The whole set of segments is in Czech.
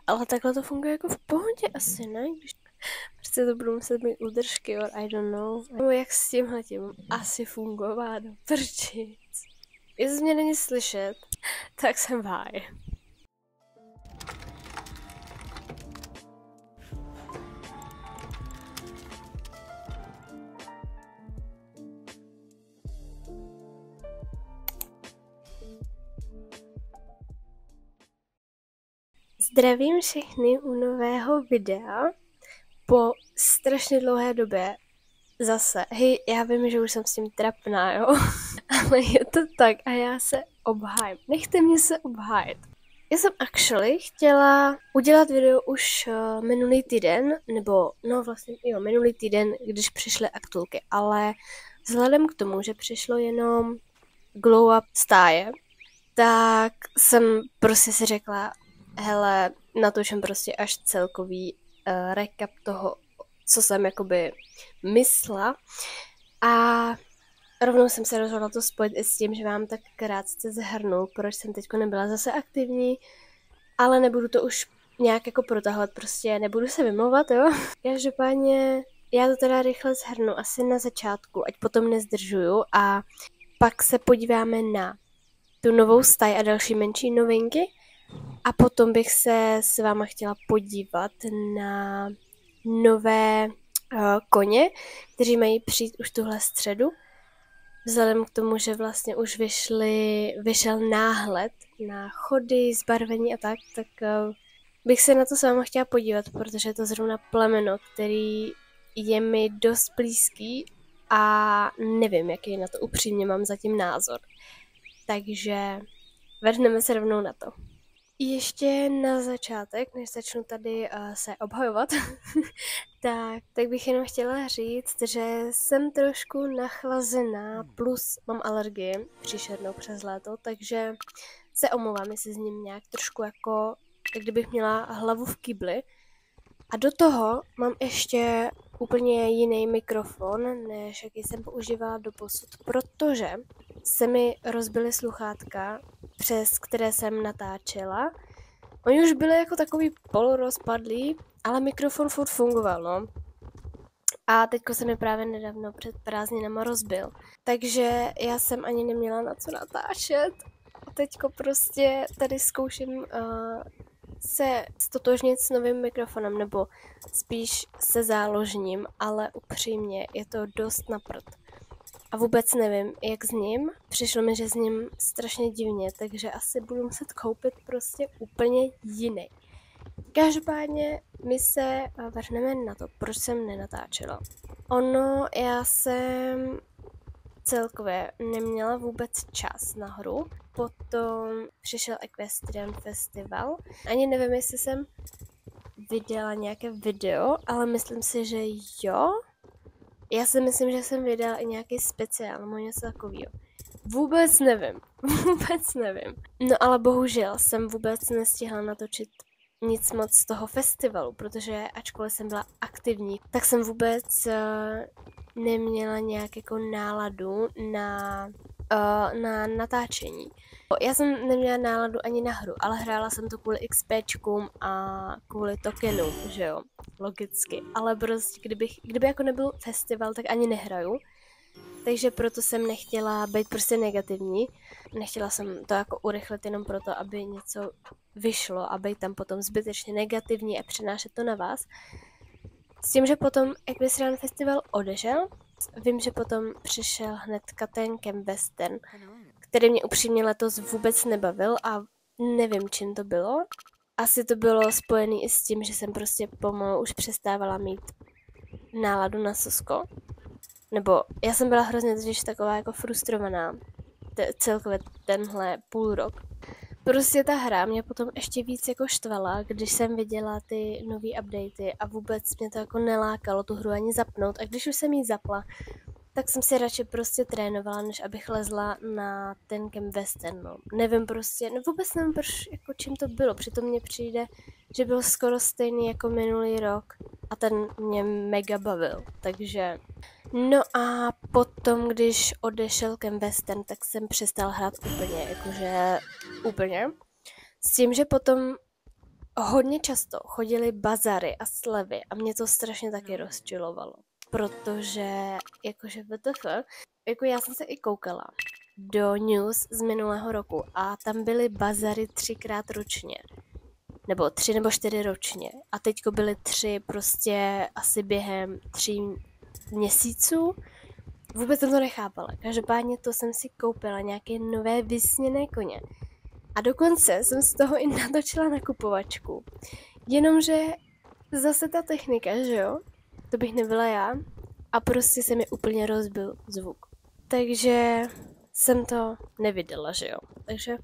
Ale takhle to funguje jako v pohodě asi, ne? Když prostě to budu muset mít údržky, or I don't know. Nebo jak s tímhletím asi fungovat, prčic. Jestli mě není slyšet, tak jsem v háji. Zdravím všechny u nového videa po strašně dlouhé době. Zase, hej, já vím, že už jsem s tím trapná, jo, ale je to tak a já se obhájím. Nechte mě se obhájit. Já jsem actually chtěla udělat video už minulý týden, nebo no vlastně jo, minulý týden, když přišly aktulky, ale vzhledem k tomu, že přišlo jenom glow up stáje, tak jsem prostě si řekla, hele, natočím prostě až celkový recap toho, co jsem jakoby myslela. A rovnou jsem se rozhodla to spojit i s tím, že vám tak krátce zhrnu, proč jsem teďko nebyla zase aktivní, ale nebudu to už nějak jako protahovat, prostě nebudu se vymlouvat, jo. Každopádně já to teda rychle zhrnu asi na začátku, ať potom nezdržuju a pak se podíváme na tu novou staj a další menší novinky a potom bych se s váma chtěla podívat na nové koně, kteří mají přijít už tuhle středu. Vzhledem k tomu, že vlastně už vyšel náhled na chody, zbarvení a tak bych se na to s váma chtěla podívat, protože je to zrovna plemeno, který je mi dost blízký a nevím, jaký na to upřímně mám zatím názor. Takže vrhneme se rovnou na to. Ještě na začátek, než začnu tady se obhajovat, tak bych jenom chtěla říct, že jsem trošku nachlazená, plus mám alergii příšernou přes léto, takže se omlouvám, jestli s ním nějak trošku jako kdybych měla hlavu v kýbli. A do toho mám ještě úplně jiný mikrofon, než jaký jsem používala doposud, protože se mi rozbily sluchátka, přes které jsem natáčela. Oni už byli jako takový polorozpadlý, ale mikrofon furt fungoval, no. A teďko se mi právě nedávno před prázdninama rozbil. Takže já jsem ani neměla na co natáčet. A teďko prostě tady zkouším se stotožnit s novým mikrofonem, nebo spíš se záložním, ale upřímně je to dost na prd. A vůbec nevím, jak s ním. Přišlo mi, že s ním strašně divně, takže asi budu muset koupit prostě úplně jiný. Každopádně my se vrhneme na to, proč jsem nenatáčela. Ono, já jsem celkově neměla vůbec čas na hru. Potom přišel Equestrian Festival. Ani nevím, jestli jsem vydala nějaké video, ale myslím si, že jo. Já si myslím, že jsem vydala i nějaký speciál, nebo něco takového. Vůbec nevím. Vůbec nevím. No ale bohužel jsem vůbec nestihla natočit nic moc z toho festivalu, protože ačkoliv jsem byla aktivní, tak jsem vůbec neměla nějak jako náladu na natáčení. Já jsem neměla náladu ani na hru, ale hrála jsem to kvůli XPčkům a kvůli tokenům, že jo, logicky. Ale prostě kdyby jako nebyl festival, tak ani nehraju. Takže proto jsem nechtěla být prostě negativní. Nechtěla jsem to jako urychlit jenom proto, aby něco vyšlo a být tam potom zbytečně negativní a přenášet to na vás. S tím, že potom Equestrian Festival odešel, vím, že potom přišel hnedka ten Camp Western, který mě upřímně letos vůbec nebavil a nevím, čím to bylo. Asi to bylo spojené i s tím, že jsem prostě pomalu už přestávala mít náladu na sosko. Nebo já jsem byla hrozně totiž taková jako frustrovaná celkově tenhle půl rok. Prostě ta hra mě potom ještě víc jako štvala, když jsem viděla ty nový updaty a vůbec mě to jako nelákalo tu hru ani zapnout. A když už jsem jí zapla, tak jsem si radši prostě trénovala, než abych lezla na ten Camp Western, no. Nevím prostě, no vůbec nevím, proč, jako čím to bylo. Přitom mně přijde, že byl skoro stejný jako minulý rok a ten mě mega bavil, takže... No a potom, když odešel Camp Western, tak jsem přestal hrát úplně, jakože úplně. S tím, že potom hodně často chodily bazary a slevy a mě to strašně taky rozčilovalo. Protože, jakože WTF, jako já jsem se i koukala do news z minulého roku a tam byly bazary 3krát ročně. Nebo 3 nebo 4 ročně. A teďko byly 3 prostě asi během 3 měsíců. Vůbec jsem to nechápala. Každopádně to jsem si koupila nějaké nové vysněné koně. A dokonce jsem z toho i natočila nakupovačku. Jenomže zase ta technika, že jo? To bych nebyla já. A prostě se mi úplně rozbil zvuk. Takže jsem to nevydala, že jo? Takže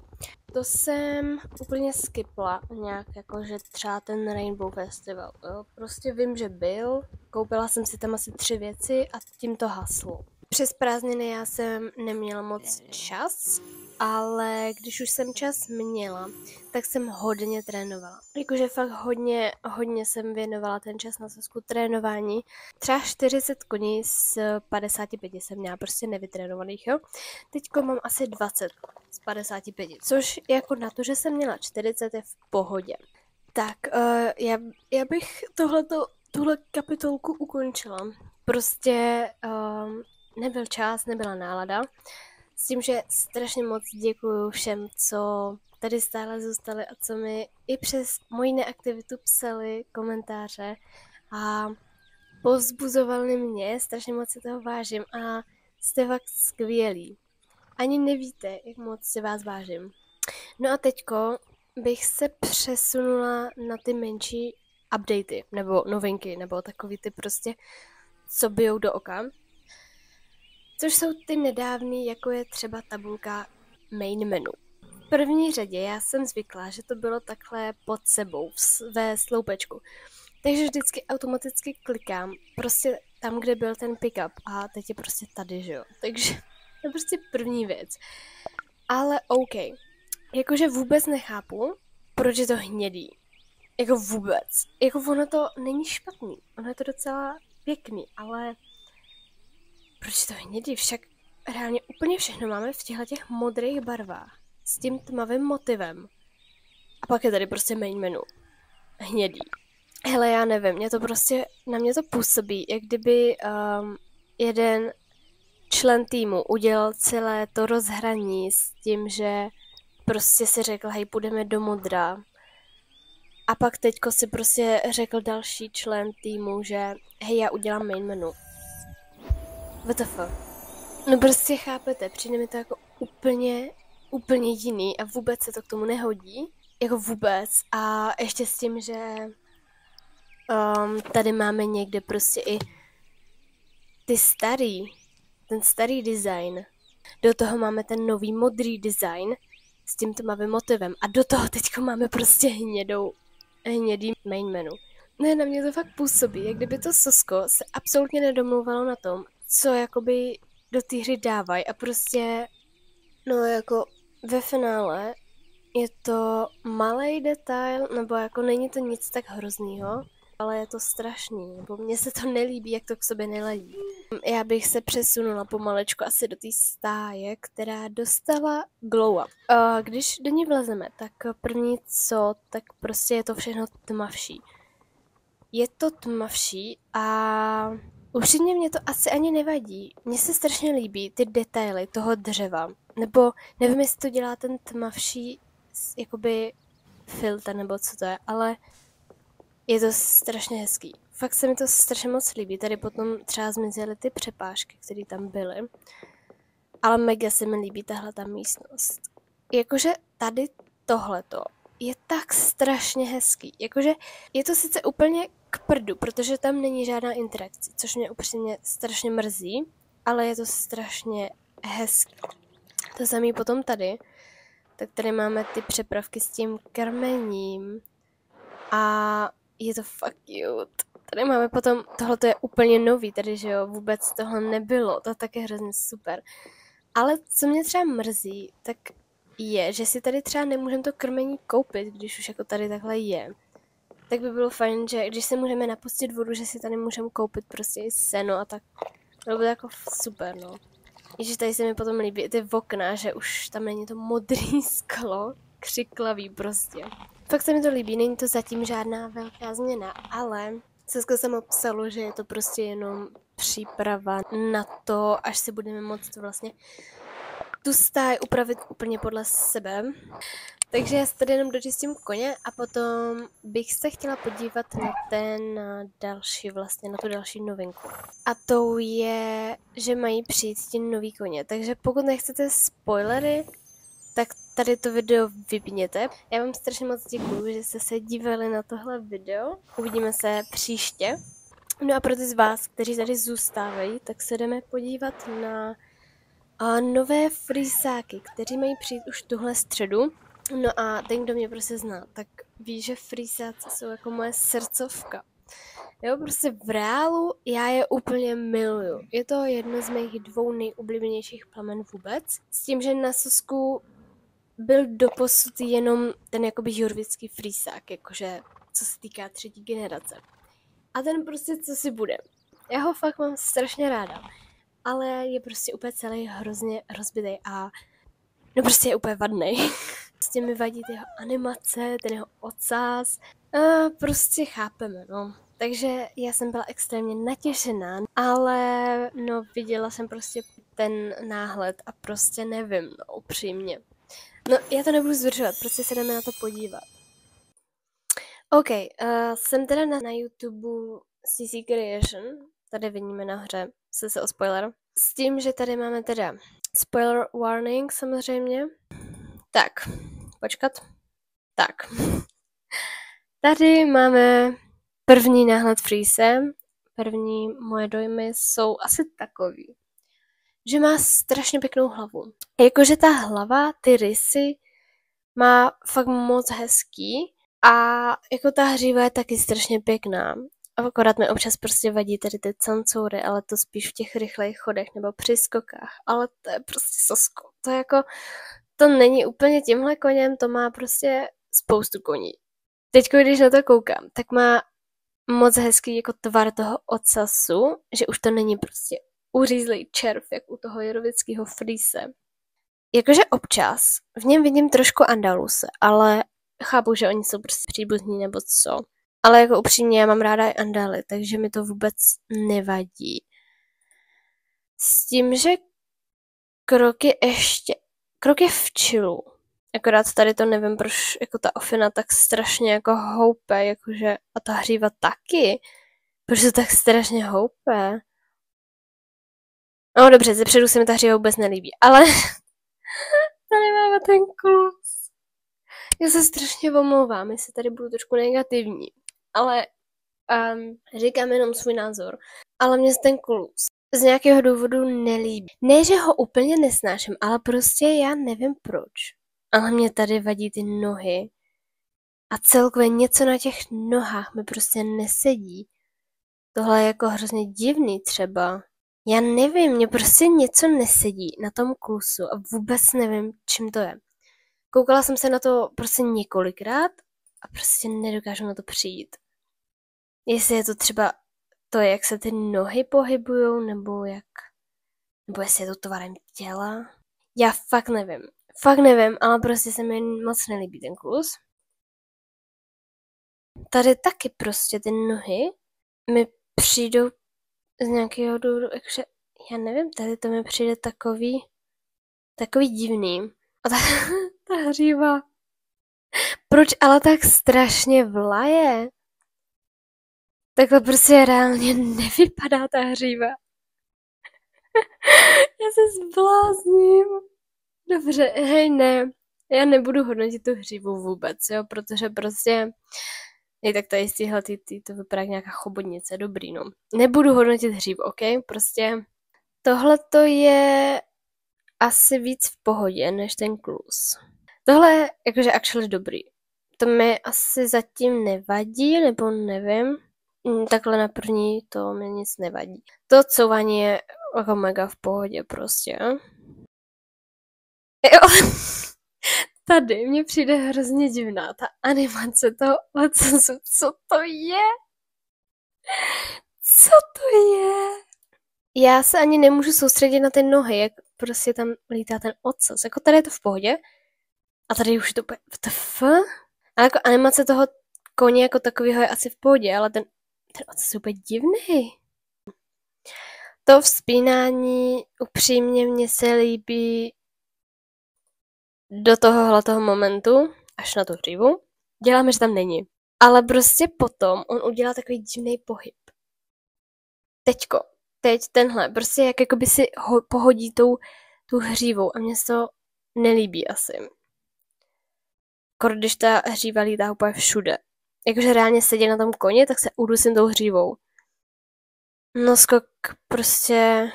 to jsem úplně skipla nějak, jakože třeba ten Rainbow Festival, jo? Prostě vím, že byl, koupila jsem si tam asi 3 věci a tím to haslo. Přes prázdniny já jsem neměla moc čas, ale když už jsem čas měla, tak jsem hodně trénovala. Jakože fakt hodně jsem věnovala ten čas na sesku trénování. Třeba 40 koní z 55 jsem měla prostě nevytrénovaných, jo. Teďko mám asi 20 z 55, což jako na to, že jsem měla 40 je v pohodě. Tak já bych tuhle kapitolku ukončila. Prostě nebyl čas, nebyla nálada. S tím, že strašně moc děkuju všem, co tady stále zůstali a co mi i přes moji neaktivitu psali komentáře a povzbuzovali mě, strašně moc si toho vážím a jste fakt skvělí. Ani nevíte, jak moc si vás vážím. No a teďko bych se přesunula na ty menší updaty, nebo novinky, nebo takový ty prostě, co bijou do oka. Což jsou ty nedávný, jako je třeba tabulka main menu. V první řadě já jsem zvyklá, že to bylo takhle pod sebou, ve sloupečku. Takže vždycky automaticky klikám prostě tam, kde byl ten pickup a teď je prostě tady, že jo. Takže to je prostě první věc. Ale OK. Jakože vůbec nechápu, proč je to hnědý. Jako vůbec. Jako ono to není špatný. Ono je to docela pěkný, ale proč je to hnědý? Však reálně úplně všechno máme v těch modrých barvách. S tím tmavým motivem. A pak je tady prostě main menu. Hnědý. Hele, já nevím, na mě to působí, jak kdyby jeden člen týmu udělal celé to rozhraní s tím, že prostě si řekl, hej, půjdeme do modra. A pak teďko si prostě řekl další člen týmu, že hej, já udělám main menu. WTF. No prostě chápete, přijde mi to jako úplně jiný a vůbec se to k tomu nehodí. Jako vůbec. A ještě s tím, že tady máme někde prostě i ten starý design. Do toho máme ten nový modrý design s tím tmavým motivem. A do toho teďko máme prostě hnědý main menu. Ne, na mě to fakt působí, jak kdyby to sosko se absolutně nedomluvalo na tom, co jakoby do té hry dávají a prostě, no jako ve finále je to malej detail, nebo jako není to nic tak hroznýho, ale je to strašný, nebo mně se to nelíbí, jak to k sobě neladí. Já bych se přesunula pomalečku asi do té stáje, která dostala glow up. Když do ní vlezeme, tak první co, tak prostě je to všechno tmavší. Je to tmavší a upřímně mě to asi ani nevadí. Mně se strašně líbí ty detaily toho dřeva. Nebo nevím, jestli to dělá ten tmavší jakoby filtr nebo co to je, ale je to strašně hezký. Fakt se mi to strašně moc líbí. Tady potom třeba zmizely ty přepážky, které tam byly. Ale mega se mi líbí tahle ta místnost. Jakože tady tohleto je tak strašně hezký. Jakože je to sice úplně k prdu, protože tam není žádná interakce, což mě upřímně strašně mrzí, ale je to strašně hezký. To samé potom tady. Tak tady máme ty přepravky s tím krmením a je to fakt cute. Tady máme potom, tohle je úplně nový, tady že jo, vůbec toho nebylo, to tak je hrozně super. Ale co mě třeba mrzí, tak je, že si tady třeba nemůžeme to krmení koupit, když už jako tady takhle je. Tak by bylo fajn, že když si můžeme napustit vodu, že si tady můžeme koupit prostě i seno a tak. To by jako super, no. Ježiš, tady se mi potom líbí ty okna, že už tam není to modrý sklo, křiklavý prostě. Fakt se mi to líbí, není to zatím žádná velká změna, ale Sesko samo psalo, že je to prostě jenom příprava na to, až si budeme moct vlastně tu stáj upravit úplně podle sebe. Takže já si tady jenom dočistím koně a potom bych se chtěla podívat na ten další vlastně, na tu další novinku. A tou je, že mají přijít ti nový koně, takže pokud nechcete spoilery, tak tady to video vypněte. Já vám strašně moc děkuju, že jste se dívali na tohle video. Uvidíme se příště. No a pro ty z vás, kteří tady zůstávají, tak se jdeme podívat na nové frýsáky, kteří mají přijít už tuhle středu. No a ten, kdo mě prostě zná, tak ví, že frýsáci jsou jako moje srdcovka. Jo, prostě v reálu já je úplně miluju. Je to jedno z mých 2 nejoblíbenějších plamen vůbec. S tím, že na Sosku byl doposud jenom ten jakoby jurvický frýsák, jakože co se týká 3. generace. A ten prostě co si bude. Já ho fakt mám strašně ráda. Ale je prostě úplně celý hrozně rozbitej a no prostě je úplně vadnej. Prostě mi vadí ty jeho animace, ten jeho ocas. A prostě chápeme, no. Takže já jsem byla extrémně natěšená, ale no viděla jsem prostě ten náhled a prostě nevím, no upřímně. No já to nebudu zdržovat, prostě se jdeme na to podívat. OK, jsem teda na YouTube CC Creation, tady vidíme nahoře, se o spoiler. S tím, že tady máme teda spoiler warning samozřejmě. Tak, počkat. Tak. Tady máme první náhled Freeze. První moje dojmy jsou asi takový, že má strašně pěknou hlavu. Jakože ta hlava, ty rysy má fakt moc hezký a jako ta hříva je taky strašně pěkná. Akorát mi občas prostě vadí tady ty cancoury, ale to spíš v těch rychlejch chodech nebo při skokách. Ale to je prostě Sosko. To je jako, to není úplně tímhle koněm, to má prostě spoustu koní. Teďko, když na to koukám, tak má moc hezký jako tvar toho ocasu, že už to není prostě uřízlý červ, jak u toho jorovického Freeze. Jakože občas v něm vidím trošku Andaluse, ale chápu, že oni jsou prostě příbuzní nebo co. Ale jako upřímně, já mám ráda i Andaly, takže mi to vůbec nevadí. S tím, že krok je v chillu. Akorát tady to nevím, proč jako ta ofina tak strašně jako houpe, jakože a ta hříva taky. Proč to tak strašně houpe? No dobře, zepředu se mi ta hříva vůbec nelíbí, ale tady máme ten klus. Já se strašně omlouvám, jestli tady budu trošku negativní, ale říkám jenom svůj názor. Ale mě ten klus z nějakého důvodu nelíbí. Ne, že ho úplně nesnáším, ale prostě já nevím proč. Ale mě tady vadí ty nohy. A celkově něco na těch nohách mi prostě nesedí. Tohle je jako hrozně divný třeba. Já nevím, mě prostě něco nesedí na tom klusu a vůbec nevím, čím to je. Koukala jsem se na to prostě několikrát a prostě nedokážu na to přijít. Jestli je to třeba to, jak se ty nohy pohybujou, nebo jestli je to tvarem těla. Já fakt nevím. Fakt nevím, ale prostě se mi moc nelíbí ten klus. Tady taky prostě ty nohy mi přijdou z nějakého důvodu, jakože, já nevím, tady to mi přijde takový divný. A ta hříva. Proč ale tak strašně vlaje? Takhle prostě reálně nevypadá ta hříva. Já se zblázním. Dobře, hej ne. Já nebudu hodnotit tu hřívu vůbec, jo, protože prostě tak tady z téhle to vypadá jak nějaká chobotnice, dobrý, no. Nebudu hodnotit hřívu, ok? Prostě tohle to je asi víc v pohodě, než ten klus. Tohle je jakože actually dobrý. To mi asi zatím nevadí, nebo nevím. Takhle na první to mi nic nevadí. To couvání je jako mega v pohodě prostě. Jo. Tady mně přijde hrozně divná ta animace toho ocasu. Co to je? Co to je? Já se ani nemůžu soustředit na ty nohy, jak prostě tam lítá ten ocas. Jako tady je to v pohodě. A tady už to WTF? Ale jako animace toho koně jako takového je asi v pohodě, ale ten ocas je úplně divný. To vzpínání upřímně mně se líbí do tohohletoho momentu, až na tu hřívu. Děláme, že tam není. Ale prostě potom on udělá takový divný pohyb. Teď tenhle, prostě jak jakoby si pohodí tu hřívou a mně se to nelíbí asi. Když ta hříva lítá úplně všude. Jakože reálně sedí na tom koni, tak se udusím tou hřívou. No skok prostě...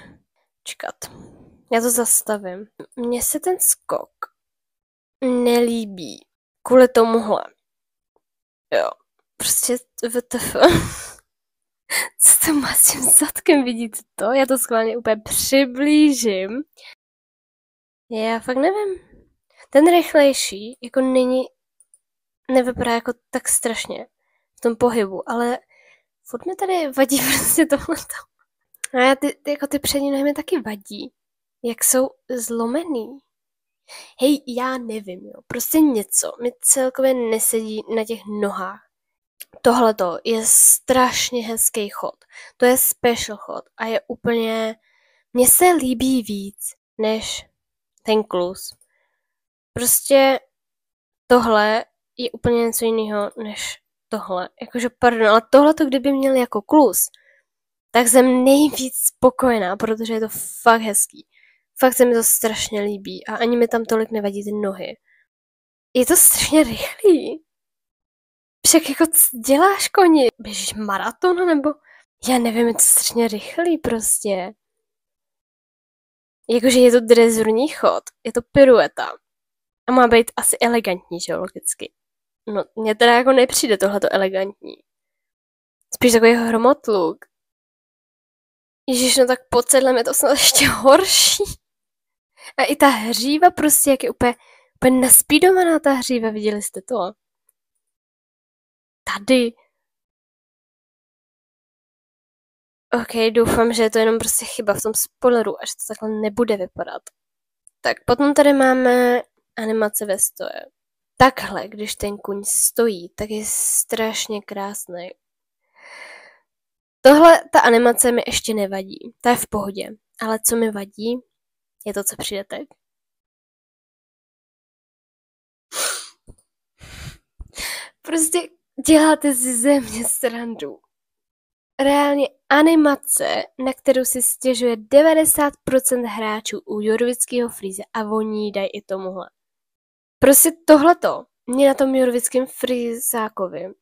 Čekat. Já to zastavím. Mně se ten skok nelíbí. Kvůli tomuhle. Jo. Prostě WTF. Co to má s tím zadkem, vidíte to? Já to schválně úplně přiblížím. Já fakt nevím. Ten rychlejší jako nevypadá jako tak strašně v tom pohybu, ale furt mi tady vadí prostě tohleto. A já ty přední nohy mi taky vadí. Jak jsou zlomený. Hej, já nevím, jo. Prostě něco mi celkově nesedí na těch nohách. Tohleto je strašně hezký chod. To je special chod a je úplně... Mně se líbí víc než ten klus. Prostě tohle je úplně něco jiného než tohle. Jakože pardon, ale tohleto kdyby měl jako klus, tak jsem nejvíc spokojená, protože je to fakt hezký. Fakt se mi to strašně líbí a ani mi tam tolik nevadí ty nohy. Je to strašně rychlý. Však jako co děláš, koni? Běžíš maraton nebo... Já nevím, je to strašně rychlý prostě. Jakože je to drezurní chod, je to pirueta. A má být asi elegantní, že jo, logicky. No, mně teda jako nepřijde tohleto elegantní. Spíš takový hromotluk. Ježiš, no tak pod sedlem je to snad ještě horší. A i ta hříva prostě, jak je úplně naspídovaná ta hříva, viděli jste to? Tady. OK, doufám, že je to jenom prostě chyba v tom spoileru a že to takhle nebude vypadat. Tak potom tady máme animace ve stoje. Takhle, když ten kuň stojí, tak je strašně krásný. Tohle, ta animace mi ještě nevadí. Ta je v pohodě. Ale co mi vadí, je to, co přijde teď. Prostě děláte si ze mě srandu. Reálně animace, na kterou si stěžuje 90% hráčů u Jorovického Freeze a oni dají i tomuhle. Prostě tohleto, mě na tom Jorovickém Freezákovi,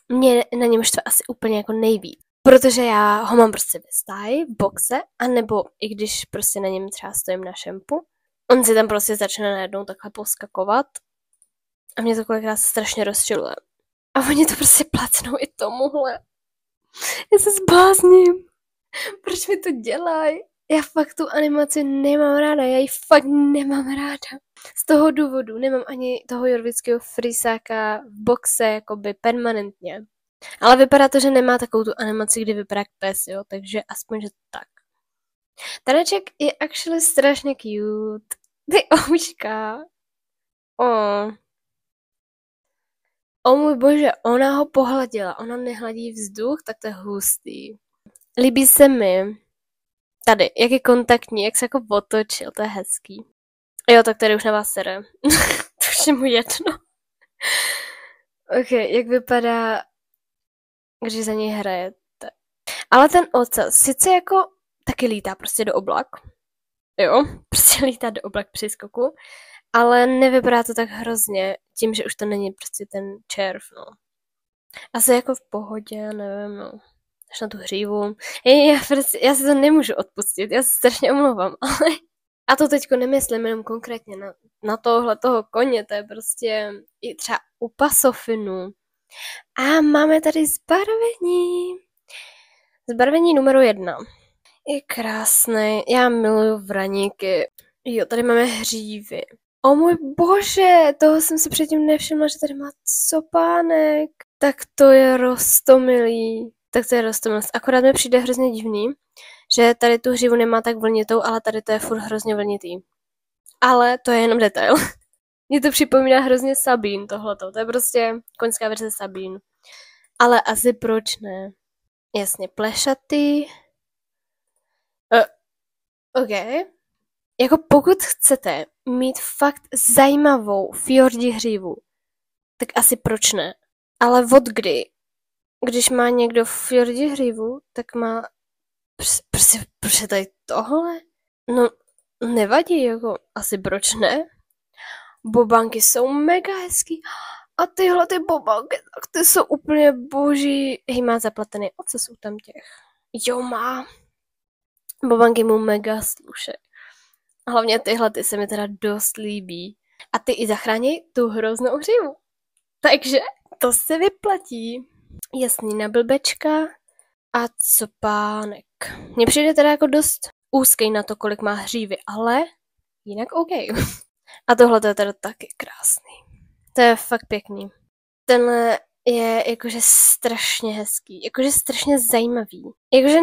mě na něm štve asi úplně jako nejvíc. Protože já ho mám prostě ve stáji, v boxe, anebo i když prostě na něm třeba stojím na šempu, on si tam prostě začne najednou takhle poskakovat a mě to kolikrát strašně rozčiluje. A oni to prostě placnou i tomuhle. Já se zblázním. Proč mi to dělají? Já fakt tu animaci nemám ráda, já ji fakt nemám ráda. Z toho důvodu nemám ani toho Jorovického Freezáka v boxe jakoby permanentně. Ale vypadá to, že nemá takovou tu animaci, kdy vypadá jak pes, jo, takže aspoň, že tak. Taneček je actually strašně cute. Ty oučka. O můj bože, ona ho pohladila, ona nehladí vzduch, tak to je hustý. Líbí se mi tady, jak je kontaktní, jak se jako otočil, to je hezký. Jo, tak tady už na vás sere. To už je mu jedno. Ok, jak vypadá, když za něj hrajete. Ale ten ocas sice jako taky lítá prostě do oblak. Jo, prostě lítá do oblak při skoku. Ale nevypadá to tak hrozně, tím, že už to není prostě ten červ, no. Asi jako v pohodě, nevím, no. Až na tu hřívu. Já si to nemůžu odpustit, já se strašně omlouvám, ale... A to teďko nemyslím jenom konkrétně na toho koně, to je prostě i třeba u pasofinu. A máme tady zbarvení. Zbarvení numero 1. Je krásný, já miluju vraníky. Jo, tady máme hřívy. O můj bože, toho jsem si předtím nevšimla, že tady má copánek. Tak to je roztomilý. Akorát mi přijde hrozně divný, že tady tu hřívu nemá tak vlnitou, ale tady to je furt hrozně vlnitý. Ale to je jenom detail. Mě to připomíná hrozně Sabín tohleto. To je prostě koňská verze Sabín. Ale asi proč ne? Jasně, plešatý. OK. Jako pokud chcete mít fakt zajímavou fjordi hřívu, tak asi proč ne? Ale od kdy? Když má někdo fjordi hřívu, tak má... Prostě tady tohle? No, nevadí, jako asi proč ne? Bobanky jsou mega hezký. A tyhle ty bobanky, tak ty jsou úplně boží. Hej, má zaplatený ocas u tam těch. Jo, má. Bobanky mu mega slušej. Hlavně tyhle ty se mi teda dost líbí. A ty i zachrání tu hroznou hřívu. Takže to se vyplatí. Jasný, na blbečka. A co pánek. Mně přijde teda jako dost úzký na to, kolik má hřívy, ale jinak OK. A tohle to je teda taky krásný. To je fakt pěkný. Tenhle je jakože strašně hezký, jakože strašně zajímavý. Jakože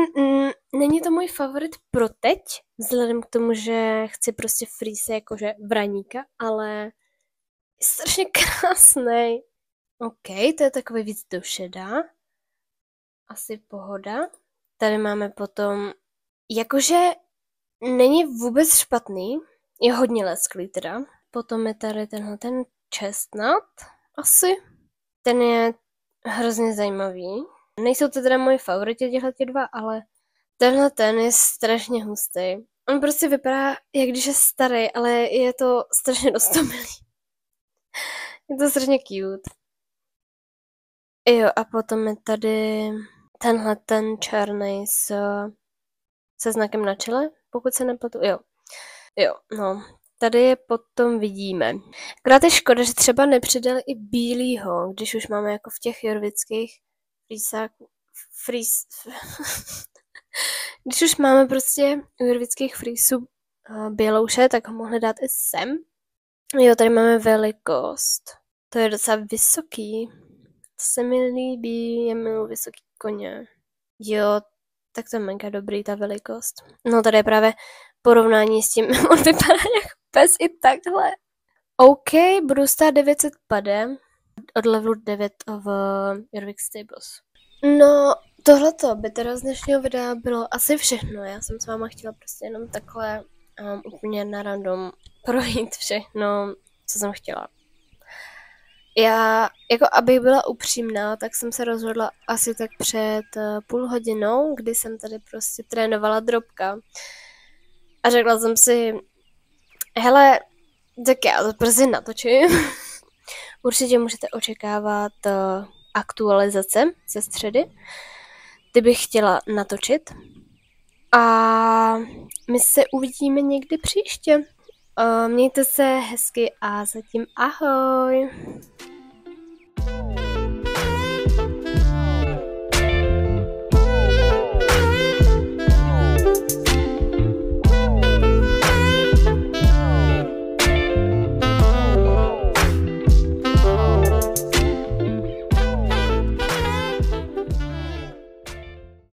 není to můj favorit pro teď, vzhledem k tomu, že chci prostě freeze jakože vraníka, ale je strašně krásný. OK, to je takový víc do šedá. Asi pohoda. Tady máme potom, jakože není vůbec špatný, je hodně lesklý teda. Potom je tady tenhle ten chestnut, asi. Ten je hrozně zajímavý. Nejsou to teda moji favoriti těchto dva, ale tenhle ten je strašně hustý. On prostě vypadá, jak když je starý, ale je to strašně dostomilý. Je to strašně cute. Jo, a potom je tady tenhle ten černý se znakem na čele, pokud se nepletu. Jo, no. Tady je potom vidíme. Akorát je škoda, že třeba nepřidali i bílýho, když už máme jako v těch jorvických když už máme prostě u jorvických frýsů bělouše, tak ho mohli dát i sem. Jo, tady máme velikost. To je docela vysoký. To se mi líbí, já miluji vysoký koně. Jo, tak to je mega dobrý, ta velikost. No tady je právě porovnání s tím, on vypadá jak pes i takhle. OK, budu stát 900 pade od levelu 9 v Jorvik Stables. No, tohleto by teda z dnešního videa bylo asi všechno. Já jsem s váma chtěla prostě jenom takhle úplně na random projít všechno, co jsem chtěla. Já, jako abych byla upřímná, tak jsem se rozhodla asi tak před půl hodinou, kdy jsem tady prostě trénovala dropka. A řekla jsem si, hele, tak já to prostě natočím. Určitě můžete očekávat aktualizace ze středy. Ty bych chtěla natočit. A my se uvidíme někdy příště. Mějte se hezky a zatím ahoj.